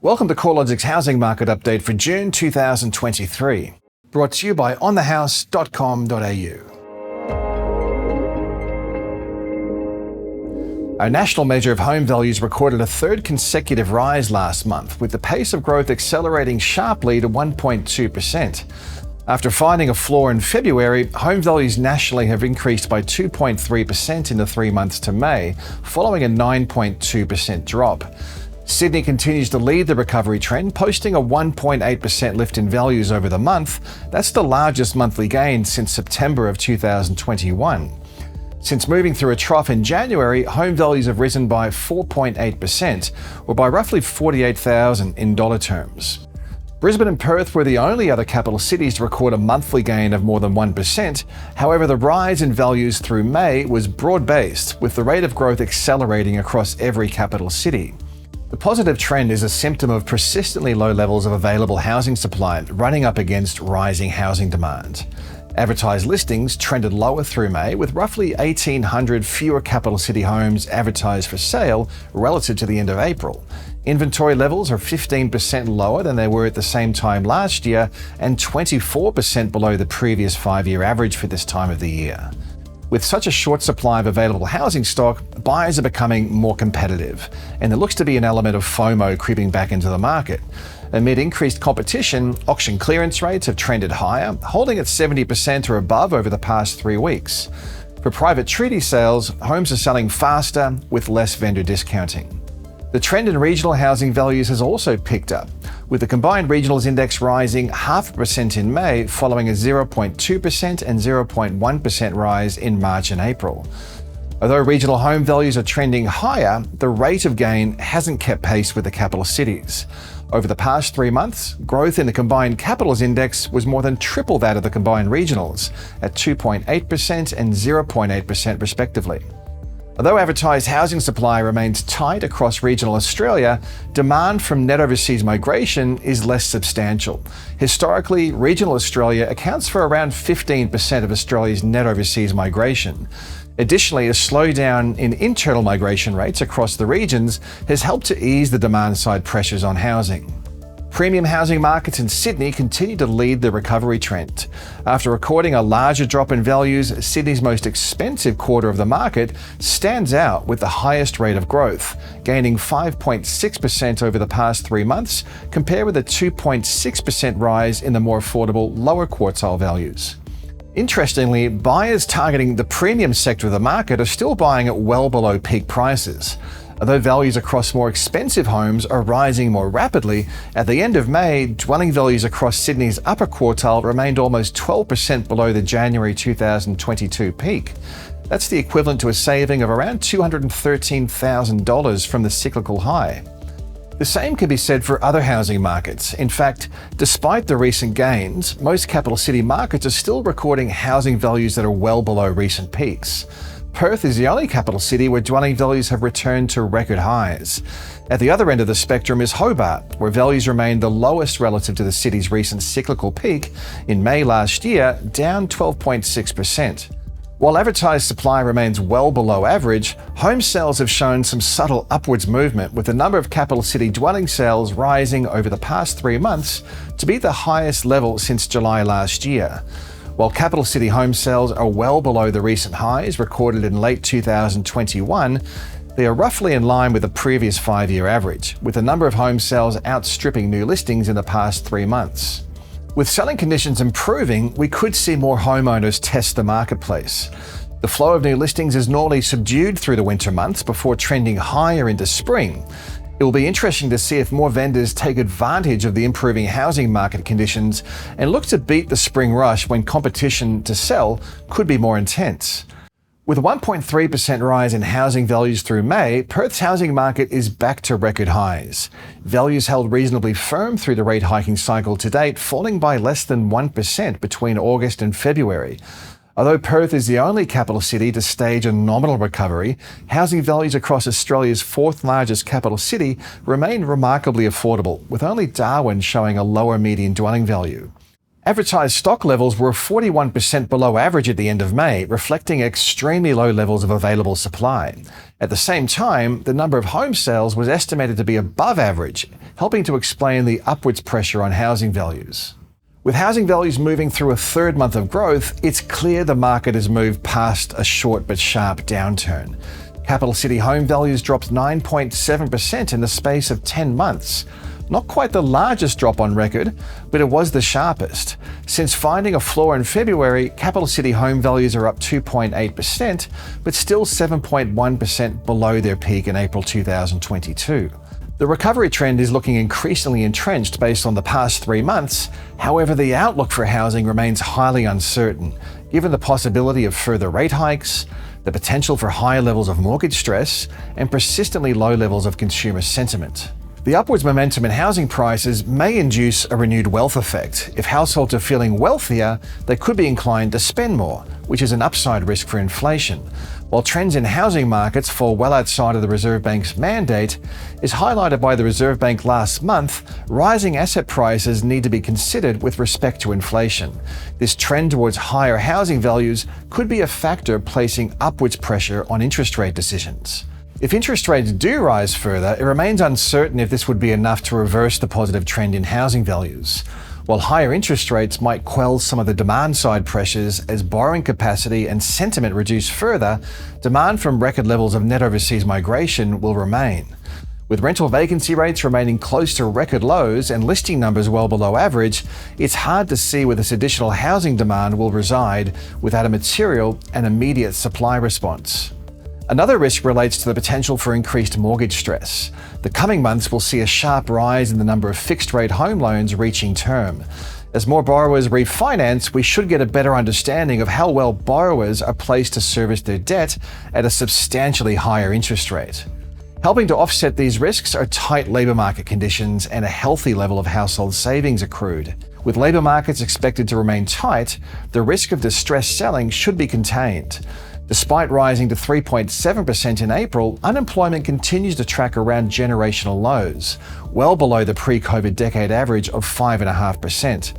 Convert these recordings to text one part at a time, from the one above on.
Welcome to CoreLogic's housing market update for June 2023, brought to you by onthehouse.com.au. Our national measure of home values recorded a third consecutive rise last month, with the pace of growth accelerating sharply to 1.2%. After finding a floor in February, home values nationally have increased by 2.3% in the 3 months to May, following a 9.2% drop. Sydney continues to lead the recovery trend, posting a 1.8% lift in values over the month. That's the largest monthly gain since September of 2021. Since moving through a trough in January, home values have risen by 4.8%, or by roughly $48,000 in dollar terms. Brisbane and Perth were the only other capital cities to record a monthly gain of more than 1%. However, the rise in values through May was broad-based, with the rate of growth accelerating across every capital city. The positive trend is a symptom of persistently low levels of available housing supply running up against rising housing demand. Advertised listings trended lower through May, with roughly 1,800 fewer capital city homes advertised for sale relative to the end of April. Inventory levels are 15% lower than they were at the same time last year and 24% below the previous 5-year average for this time of the year. With such a short supply of available housing stock, buyers are becoming more competitive, and there looks to be an element of FOMO creeping back into the market. Amid increased competition, auction clearance rates have trended higher, holding at 70% or above over the past 3 weeks. For private treaty sales, homes are selling faster with less vendor discounting. The trend in regional housing values has also picked up, with the combined regionals index rising 0.5% in May, following a 0.2% and 0.1% rise in March and April. Although regional home values are trending higher, the rate of gain hasn't kept pace with the capital cities. Over the past 3 months, growth in the combined capitals index was more than triple that of the combined regionals, at 2.8% and 0.8% respectively. Although advertised housing supply remains tight across regional Australia, demand from net overseas migration is less substantial. Historically, regional Australia accounts for around 15% of Australia's net overseas migration. Additionally, a slowdown in internal migration rates across the regions has helped to ease the demand-side pressures on housing. Premium housing markets in Sydney continue to lead the recovery trend. After recording a larger drop in values, Sydney's most expensive quarter of the market stands out with the highest rate of growth, gaining 5.6% over the past 3 months, compared with a 2.6% rise in the more affordable lower quartile values. Interestingly, buyers targeting the premium sector of the market are still buying at well below peak prices. Although values across more expensive homes are rising more rapidly, at the end of May, dwelling values across Sydney's upper quartile remained almost 12% below the January 2022 peak. That's the equivalent to a saving of around $213,000 from the cyclical high. The same can be said for other housing markets. In fact, despite the recent gains, most capital city markets are still recording housing values that are well below recent peaks. Perth is the only capital city where dwelling values have returned to record highs. At the other end of the spectrum is Hobart, where values remain the lowest relative to the city's recent cyclical peak in May last year, down 12.6%. While advertised supply remains well below average, home sales have shown some subtle upwards movement, with the number of capital city dwelling sales rising over the past 3 months to be the highest level since July last year. While capital city home sales are well below the recent highs recorded in late 2021, they are roughly in line with the previous 5-year average, with the number of home sales outstripping new listings in the past 3 months. With selling conditions improving, we could see more homeowners test the marketplace. The flow of new listings is normally subdued through the winter months before trending higher into spring. It will be interesting to see if more vendors take advantage of the improving housing market conditions and look to beat the spring rush when competition to sell could be more intense. With a 1.3% rise in housing values through May, Perth's housing market is back to record highs. Values held reasonably firm through the rate hiking cycle to date, falling by less than 1% between August and February. Although Perth is the only capital city to stage a nominal recovery, housing values across Australia's 4th largest capital city remain remarkably affordable, with only Darwin showing a lower median dwelling value. Advertised stock levels were 41% below average at the end of May, reflecting extremely low levels of available supply. At the same time, the number of home sales was estimated to be above average, helping to explain the upwards pressure on housing values. With housing values moving through a third month of growth, it's clear the market has moved past a short but sharp downturn. Capital city home values dropped 9.7% in the space of 10 months. Not quite the largest drop on record, but it was the sharpest. Since finding a floor in February, capital city home values are up 2.8%, but still 7.1% below their peak in April 2022. The recovery trend is looking increasingly entrenched based on the past 3 months. However, the outlook for housing remains highly uncertain, given the possibility of further rate hikes, the potential for higher levels of mortgage stress, and persistently low levels of consumer sentiment. The upwards momentum in housing prices may induce a renewed wealth effect. If households are feeling wealthier, they could be inclined to spend more, which is an upside risk for inflation. While trends in housing markets fall well outside of the Reserve Bank's mandate, is highlighted by the Reserve Bank last month, rising asset prices need to be considered with respect to inflation. This trend towards higher housing values could be a factor placing upwards pressure on interest rate decisions. If interest rates do rise further, it remains uncertain if this would be enough to reverse the positive trend in housing values. While higher interest rates might quell some of the demand-side pressures as borrowing capacity and sentiment reduce further, demand from record levels of net overseas migration will remain. With rental vacancy rates remaining close to record lows and listing numbers well below average, it's hard to see where this additional housing demand will reside without a material and immediate supply response. Another risk relates to the potential for increased mortgage stress. The coming months will see a sharp rise in the number of fixed-rate home loans reaching term. As more borrowers refinance, we should get a better understanding of how well borrowers are placed to service their debt at a substantially higher interest rate. Helping to offset these risks are tight labour market conditions and a healthy level of household savings accrued. With labour markets expected to remain tight, the risk of distressed selling should be contained. Despite rising to 3.7% in April, unemployment continues to track around generational lows, well below the pre-COVID decade average of 5.5%.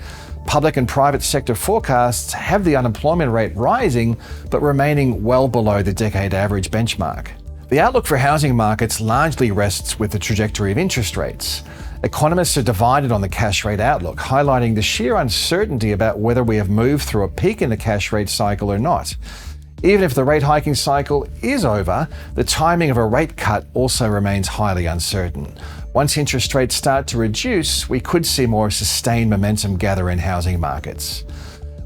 Public and private sector forecasts have the unemployment rate rising, but remaining well below the decade average benchmark. The outlook for housing markets largely rests with the trajectory of interest rates. Economists are divided on the cash rate outlook, highlighting the sheer uncertainty about whether we have moved through a peak in the cash rate cycle or not. Even if the rate hiking cycle is over, the timing of a rate cut also remains highly uncertain. Once interest rates start to reduce, we could see more sustained momentum gather in housing markets.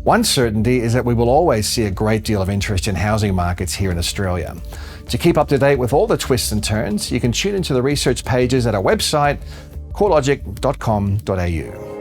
One certainty is that we will always see a great deal of interest in housing markets here in Australia. To keep up to date with all the twists and turns, you can tune into the research pages at our website, CoreLogic.com.au.